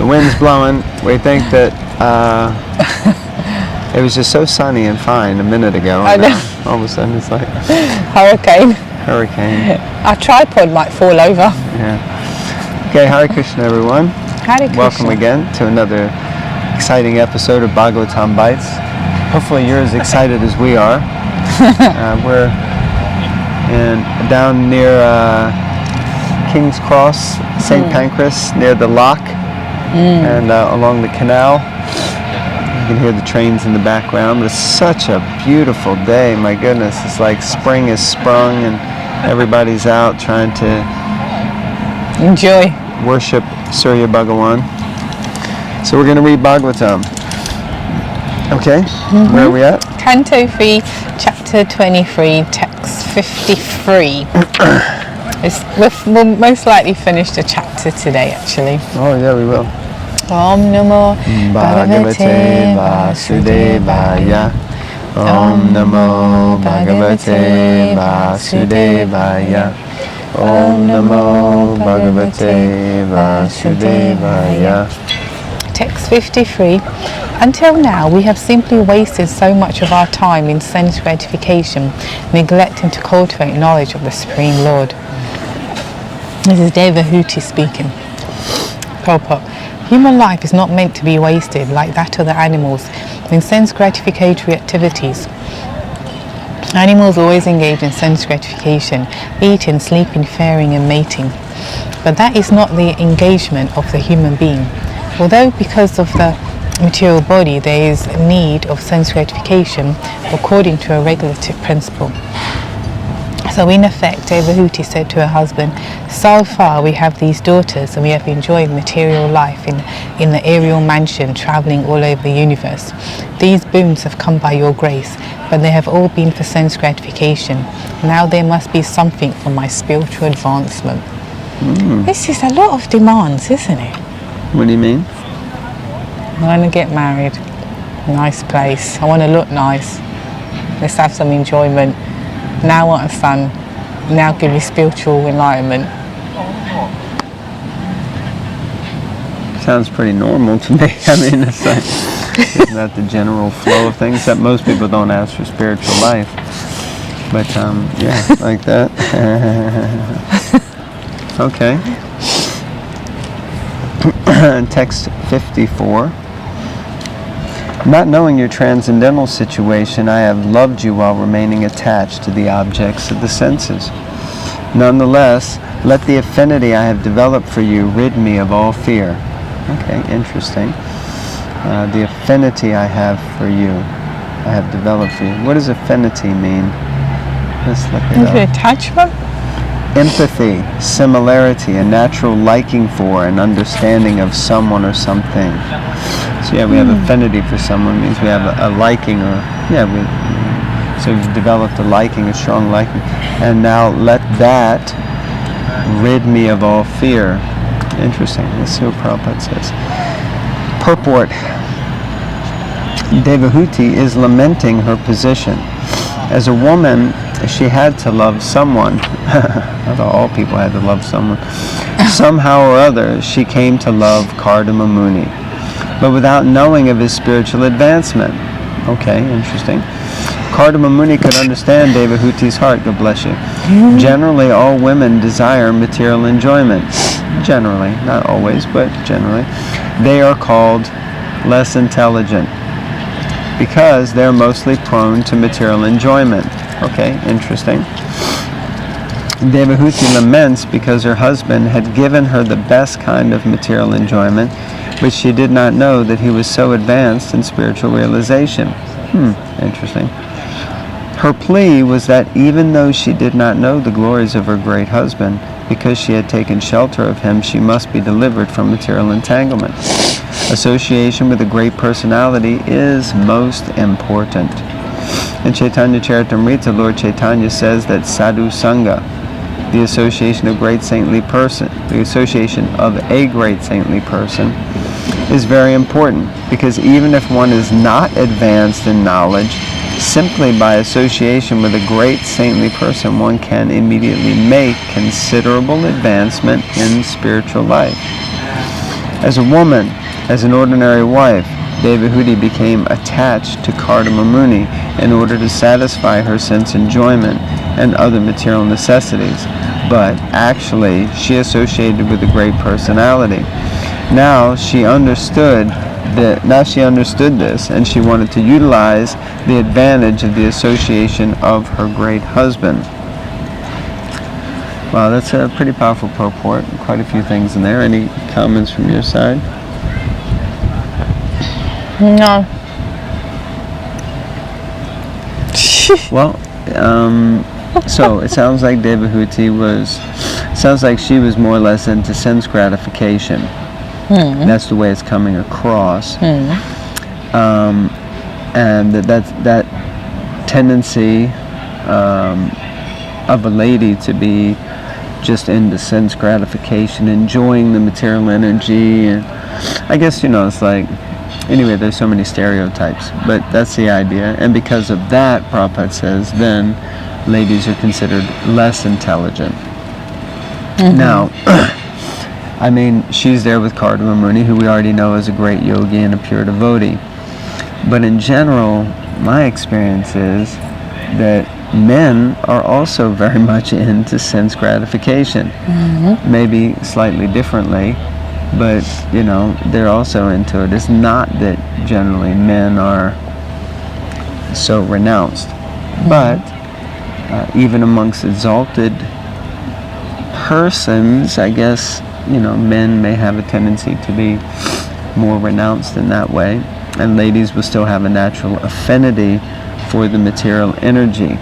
The wind's blowing. We think that it was just so sunny and fine a minute ago. I know. All of a sudden it's like hurricane. Our tripod might fall over. Yeah. Okay, Hare Krishna everyone. Hare Krishna. Welcome again to another exciting episode of Bhagavatam Bites. Hopefully you're as excited as we are. We're down near King's Cross, St. Pancras, near the lock, and along the canal. You can hear the trains in the background. It's such a beautiful day, my goodness. It's like spring has sprung and everybody's out trying to enjoy, worship Surya Bhagawan. So we're going to read Bhagavatam. Okay, where are we at? Canto 3, Chapter 23, Text 53. We'll most likely finish the chapter today, actually. Oh yeah, we will. Om Namo Bhagavate Vasudevaya. Om Namo Bhagavate Vasudevaya. Om Namo Bhagavate Vasudevaya. Text 53. Until now, we have simply wasted so much of our time in sense gratification, neglecting to cultivate knowledge of the Supreme Lord. This is Devahuti speaking. Purport. Human life is not meant to be wasted, like that of the animals, in sense gratificatory activities. Animals always engage in sense gratification, eating, sleeping, faring, and mating. But that is not the engagement of the human being. Although because of the material body there is need of sense gratification according to a regulative principle. So in effect, Devahuti said to her husband, so far we have these daughters and we have enjoyed material life in the aerial mansion, traveling all over the universe. These boons have come by your grace, but they have all been for sense gratification. Now there must be something for my spiritual advancement. This is a lot of demands, isn't it? What do you mean? I want to get married. Nice place. I want to look nice. Let's have some enjoyment. Now I want a son. Now give me spiritual enlightenment. Sounds pretty normal to me. I mean, it's like, isn't that the general flow of things? That most people don't ask for spiritual life. But yeah, like that. Okay. Text 54. Not knowing your transcendental situation, I have loved you while remaining attached to the objects of the senses. Nonetheless, let the affinity I have developed for you rid me of all fear. Okay, interesting. The affinity I have for you, I have developed for you. What does affinity mean? Let's look it up. Attachment? Empathy, similarity, a natural liking for and understanding of someone or something. So yeah, we have affinity for someone, means we have a liking, or so we've developed a liking, a strong liking. And now let that rid me of all fear. Interesting. Let's see what Prabhupada says. Purport. Devahuti is lamenting her position. As a woman, she had to love someone. I thought all people had to love someone. Somehow or other, she came to love Kardama Muni, but without knowing of his spiritual advancement. Okay, interesting. Kardama Muni could understand Devahuti's heart, God bless you. Generally, all women desire material enjoyment. Generally, not always, but generally. They are called less intelligent because they're mostly prone to material enjoyment. Okay, interesting. Devahuti laments because her husband had given her the best kind of material enjoyment, but she did not know that he was so advanced in spiritual realization. Interesting. Her plea was that even though she did not know the glories of her great husband, because she had taken shelter of him, she must be delivered from material entanglement. Association with a great personality is most important. In Chaitanya Charitamrita, Lord Chaitanya says that sadhu sangha, the association of a great saintly person, is very important, because even if one is not advanced in knowledge, simply by association with a great saintly person, one can immediately make considerable advancement in spiritual life. As a woman, as an ordinary wife, Devahuti became attached to Kardama Muni in order to satisfy her sense enjoyment and other material necessities. But actually, she associated with a great personality. Now she understood this, and she wanted to utilize the advantage of the association of her great husband. Wow, that's a pretty powerful purport. Quite a few things in there. Any comments from your side? No. Well, so it sounds like Devahuti sounds like she was more or less into sense gratification. That's the way it's coming across. And that tendency of a lady to be just into sense gratification, enjoying the material energy, and I guess, it's like, anyway, there's so many stereotypes, but that's the idea. And because of that, Prabhupada says, then ladies are considered less intelligent. Now, I mean, she's there with Kardama Muni, who we already know is a great yogi and a pure devotee. But in general, my experience is that men are also very much into sense gratification. Maybe slightly differently, but, they're also into it. It's not that generally men are so renounced. But even amongst exalted persons, I guess, men may have a tendency to be more renounced in that way, and ladies will still have a natural affinity for the material energy.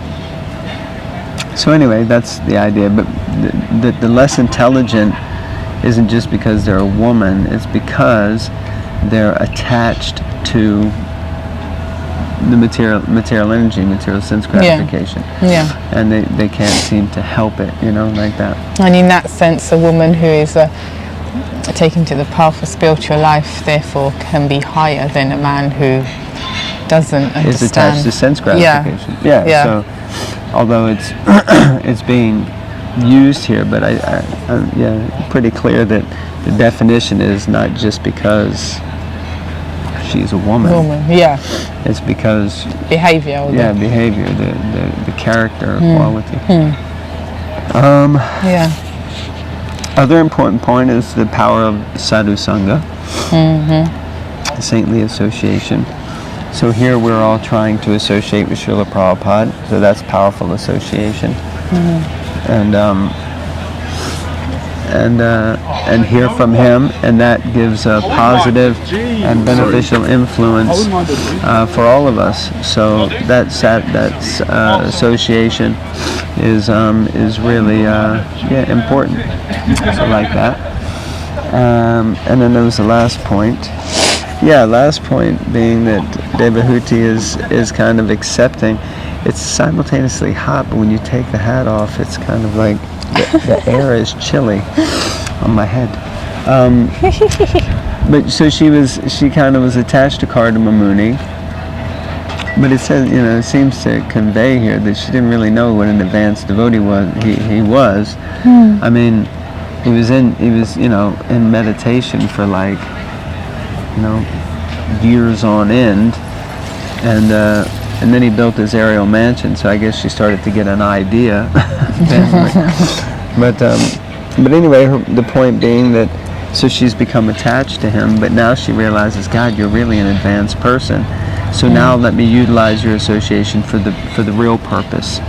So anyway, that's the idea. But the less intelligent isn't just because they're a woman, it's because they're attached to the material energy, material sense gratification. And they can't seem to help it, like that. And in that sense, a woman who is taken to the path of spiritual life, therefore, can be higher than a man who doesn't understand. Is attached to sense gratification. So, although it's being used here, but I pretty clear that the definition is not just because she's a woman. It's because behavior. Behavior, the character quality. Other important point is the power of sadhu sangha, saintly association. So here we're all trying to associate with Srila Prabhupada, so that's powerful association. And hear from him, and that gives a positive and beneficial influence for all of us. So that association is really important. So like that. And then there was the last point. Last point being that Devahuti is kind of accepting. It's simultaneously hot, but when you take the hat off, it's kind of like the air is chilly on my head. But so she kind of was attached to Kardama Muni. But it says, it seems to convey here that she didn't really know what an advanced devotee was. He was. I mean, he was in meditation for like, years on end, and then he built his aerial mansion. So I guess she started to get an idea. But anyway, the point being that so she's become attached to him, but now she realizes, God, you're really an advanced person. So now let me utilize your association for the real purpose.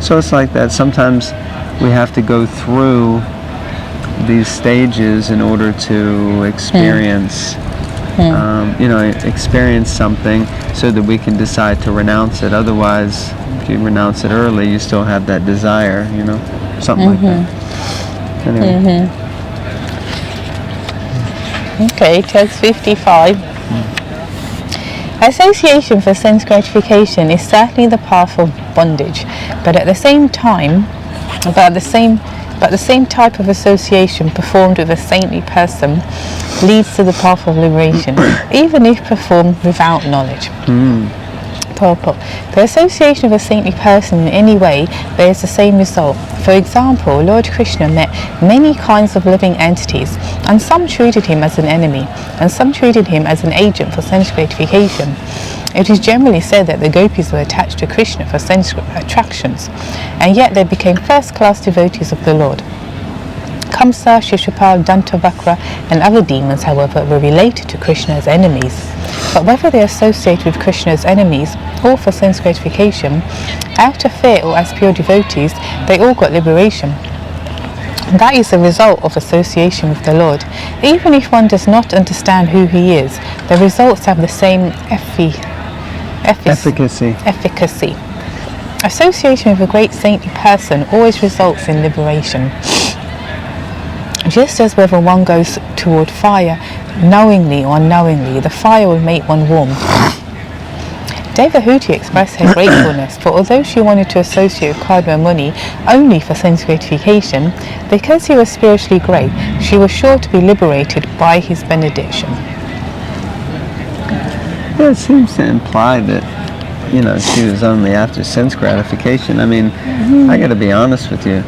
So it's like that. Sometimes we have to go through these stages in order to experience, experience something, so that we can decide to renounce it. Otherwise, if you renounce it early, you still have that desire, something like that. Anyway. Okay, text 55. Association for sense gratification is certainly the path of bondage, but the same type of association performed with a saintly person leads to the path of liberation, even if performed without knowledge. Purport. The association of a saintly person in any way bears the same result. For example, Lord Krishna met many kinds of living entities, and some treated him as an enemy, and some treated him as an agent for sense gratification. It is generally said that the gopis were attached to Krishna for sense attractions, and yet they became first-class devotees of the Lord. Kamsa, Shishupal, Dantavakra and other demons, however, were related to Krishna as enemies. But whether they associated with Krishna as enemies or for sense gratification, out of fear or as pure devotees, they all got liberation. That is the result of association with the Lord. Even if one does not understand who he is, the results have the same efficacy. Association with a great saintly person always results in liberation. Just as whether one goes toward fire, knowingly or unknowingly, the fire will make one warm. Devahuti expressed her gratefulness, for although she wanted to associate with Kadma Muni only for sense gratification, because he was spiritually great, she was sure to be liberated by his benediction. Yeah, it seems to imply that, you know, she was only after sense gratification. I mean, I got to be honest with you.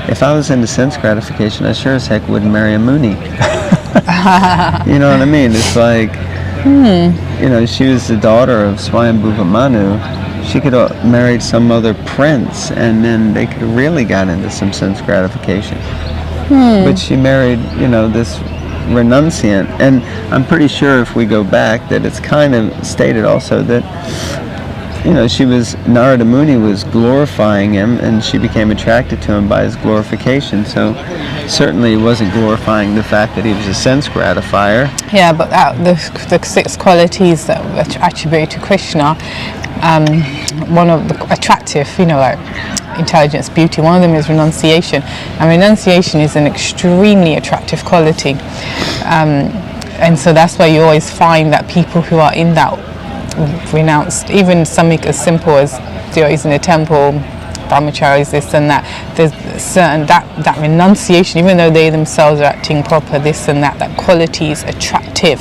If I was into sense gratification, I sure as heck wouldn't marry a Muni. You know what I mean? It's like, you know, she was the daughter of Swayambhuva Manu. She could have married some other prince, and then they could have really got into some sense gratification. But she married, you know, this renunciant. And I'm pretty sure if we go back that it's kind of stated also that, you know, Narada Muni was glorifying him, and she became attracted to him by his glorification. So certainly he wasn't glorifying the fact that he was a sense gratifier. Yeah, but the 6 qualities that were attributed to Krishna, one of the attractive, you know, like intelligence, beauty, one of them is renunciation. And renunciation is an extremely attractive quality. And so that's why you always find that people who are in that renounced, even something as simple as devotees in the temple, brahmacharis, this and that, there's certain that renunciation, even though they themselves are acting proper, this and that quality is attractive.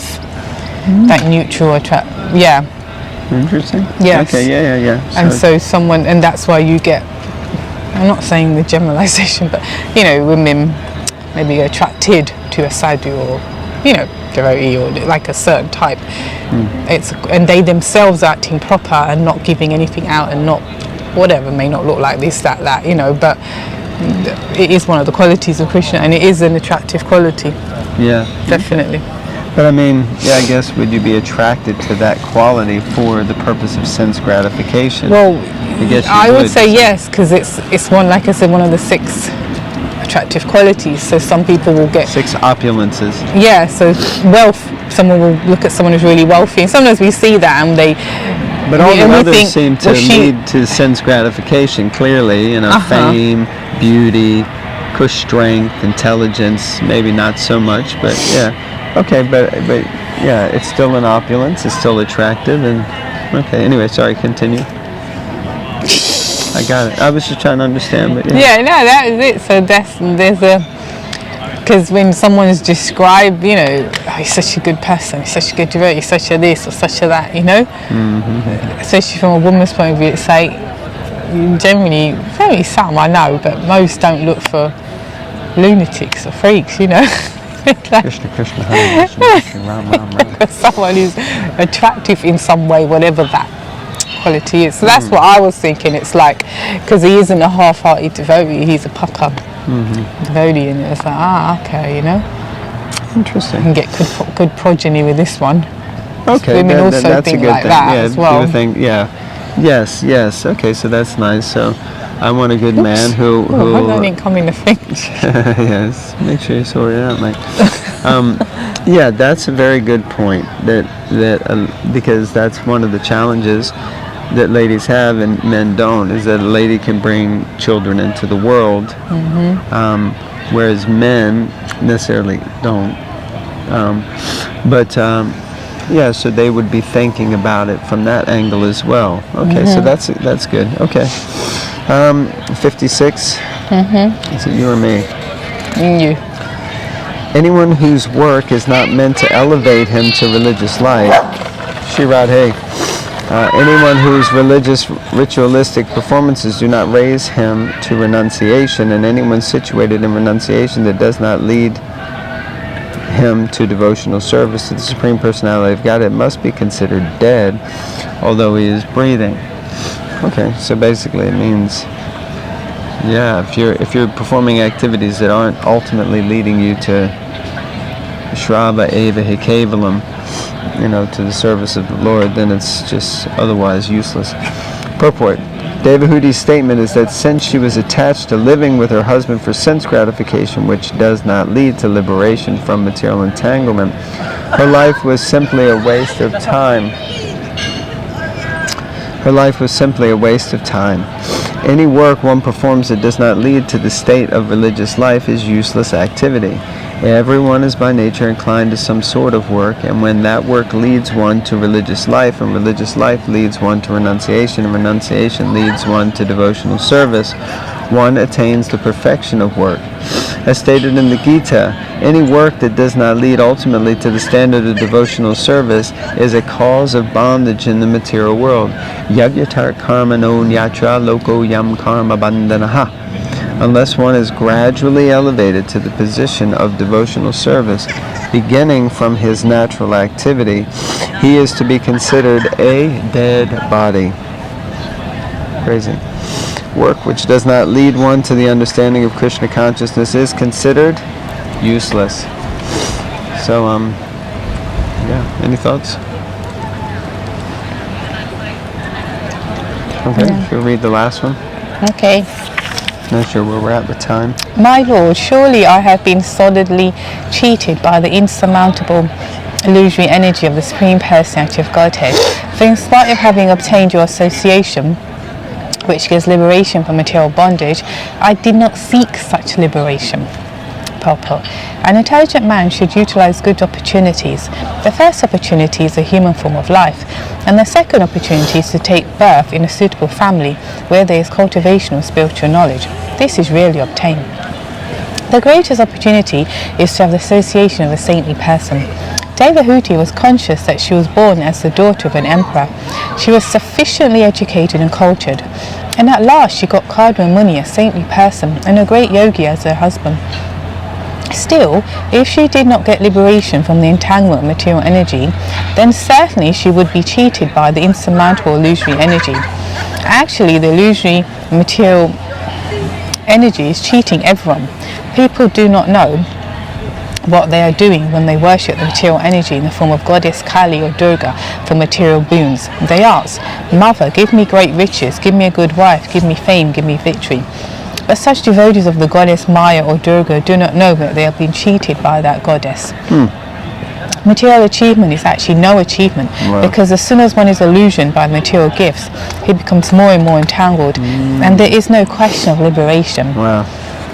That neutral Interesting. Yes. Okay, yeah. And so someone, and that's why you get, I'm not saying the generalization, but, you know, women maybe attracted to a sadhu or, you know, devotee or like a certain type. And they themselves are acting proper and not giving anything out and not whatever, may not look like this, that, you know, but it is one of the qualities of Krishna, and it is an attractive quality. Yeah. Definitely. But I mean, yeah, I guess would you be attracted to that quality for the purpose of sense gratification? Well, I would say so. yes, because it's one, like I said, one of the 6 attractive qualities. So some people will get 6 opulences. Yeah, so wealth, someone will look at someone who's really wealthy, and sometimes we see that and they, but all the others think, seem to lead to sense gratification, clearly, you know, fame, beauty, push strength, intelligence, maybe not so much, but yeah. Okay, but yeah, it's still an opulence, it's still attractive, and okay, anyway, sorry, continue. I got it. I was just trying to understand, but yeah. Yeah, no, that is it. So because when someone is described, you know, oh, he's such a good person, he's such a good devotee, he's such a this or such a that, you know, especially from a woman's point of view, it's like, generally, very some I know, but most don't look for lunatics or freaks, you know. Like, Krishna, Hare Krishna, Ram, Ram. Someone who's attractive in some way, whatever that quality is. So that's what I was thinking. It's like, because he isn't a half-hearted devotee, he's a pucker devotee, and it's like, okay, you know. Interesting. You can get good progeny with this one. Okay, women also that's think a good like thing. that Yeah, as well. Yes. Okay, so that's nice. So I want a good man who I hope that didn't come in the thing. yes, make sure you sort it out, mate. Yeah, that's a very good point. Because that's one of the challenges that ladies have and men don't, is that a lady can bring children into the world, whereas men necessarily don't. Yeah, so they would be thinking about it from that angle as well. Okay, so that's good. Okay. 56. Is it you or me? You. Anyone whose work is not meant to elevate him to religious life, Shri Radhe, Anyone whose religious ritualistic performances do not raise him to renunciation, and anyone situated in renunciation that does not lead him to devotional service to the Supreme Personality of Godhead must be considered dead, although he is breathing. Okay, so basically it means, yeah, if you're performing activities that aren't ultimately leading you to Shrava Eva Hikevalam, to the service of the Lord, then it's just otherwise useless. Purport. Devahuti's statement is that since she was attached to living with her husband for sense gratification, which does not lead to liberation from material entanglement, her life was simply a waste of time. Her life was simply a waste of time. Any work one performs that does not lead to the state of religious life is useless activity. Everyone is by nature inclined to some sort of work, and when that work leads one to religious life, and religious life leads one to renunciation, and renunciation leads one to devotional service, one attains the perfection of work. As stated in the Gita, any work that does not lead ultimately to the standard of devotional service is a cause of bondage in the material world. Yagyatar karma no nyatra loko yam karma bandhanaha. Unless one is gradually elevated to the position of devotional service, beginning from his natural activity, he is to be considered a dead body. Crazy. Work which does not lead one to the understanding of Krishna consciousness is considered useless. So, any thoughts? Okay, Yeah. Should we read the last one? Okay. Not sure where we're at with time. My Lord, surely I have been solidly cheated by the insurmountable illusory energy of the Supreme Personality of Godhead. For in spite of having obtained your association, which gives liberation from material bondage, I did not seek such liberation. Purport. An intelligent man should utilize good opportunities. The first opportunity is a human form of life, and the second opportunity is to take birth in a suitable family where there is cultivation of spiritual knowledge. This is rarely obtained. The greatest opportunity is to have the association of a saintly person. Devahuti was conscious that she was born as the daughter of an emperor. She was sufficiently educated and cultured, and at last she got Kadma Muni, a saintly person, and a great yogi as her husband. Still, if she did not get liberation from the entanglement of material energy, then certainly she would be cheated by the insurmountable illusory energy. Actually, the illusory material energy is cheating everyone. People do not know what they are doing when they worship the material energy in the form of goddess Kali or Durga for material boons. They ask, Mother, give me great riches, give me a good wife, give me fame, give me victory. But such devotees of the goddess Maya or Durga do not know that they have been cheated by that goddess. Material achievement is actually no achievement, because as soon as one is illusioned by material gifts, he becomes more and more entangled, and there is no question of liberation.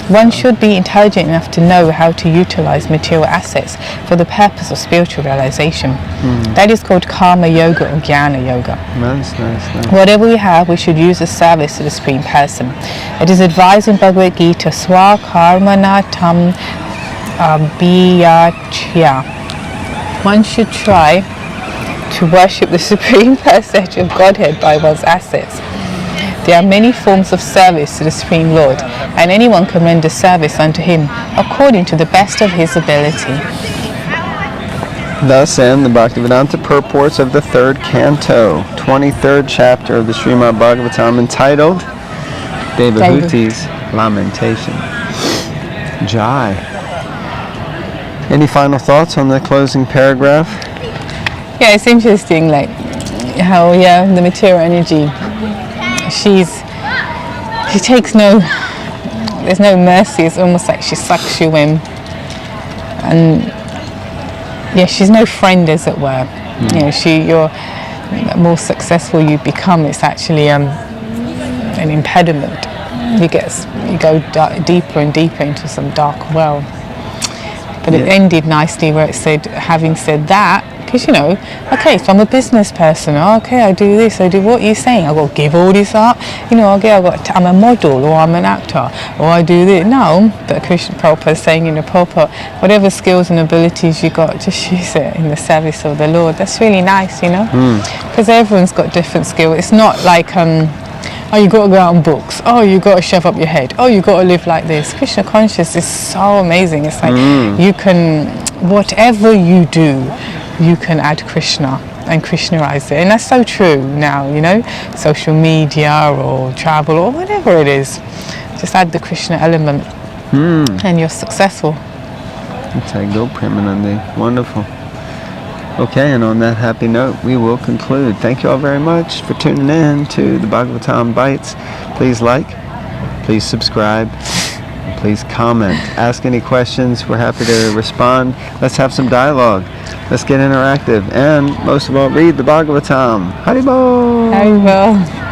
One should be intelligent enough to know how to utilize material assets for the purpose of spiritual realization. That is called karma yoga or jnana yoga. Nice. Whatever we have, we should use as service to the Supreme Person. It is advised in Bhagavad Gita, swa karmana tam abhiyachya. One should try to worship the Supreme Personality of Godhead by one's assets. There are many forms of service to the Supreme Lord, and anyone can render service unto him according to the best of his ability. Thus end the Bhaktivedanta purports of the 3rd canto, 23rd chapter of the Srimad Bhagavatam, entitled Devahuti's Lamentation. Jai. Any final thoughts on the closing paragraph? Yeah, it's interesting, like how the material energy, she takes there's no mercy. It's almost like she sucks you in, and she's no friend, as it were. You're more successful you become, it's actually an impediment. You go deeper and deeper into some dark well. But it ended nicely where it said, having said that, Because, okay, so I'm a business person. Okay, I do this, I do what you're saying. I've got to give all this up. Okay, I'm a model, or I'm an actor, or I do this. No, but Krishna Prabhupada is saying, Prabhupada, whatever skills and abilities you got, just use it in the service of the Lord. That's really nice, because everyone's got different skills. It's not like, oh, you got to go out on books. Oh, you got to shove up your head. Oh, you got to live like this. Krishna conscious is so amazing. It's like you can, whatever you do, you can add Krishna and Krishnaize it. And that's so true now, social media or travel or whatever it is. Just add the Krishna element and you're successful. Nitai go Premanande. Wonderful. Okay, and on that happy note, we will conclude. Thank you all very much for tuning in to the Bhagavatam Bites. Please like, please subscribe, and please comment. Ask any questions. We're happy to respond. Let's have some dialogue. Let's get interactive. And most of all, read the Bhagavatam. Haribol! Haribol!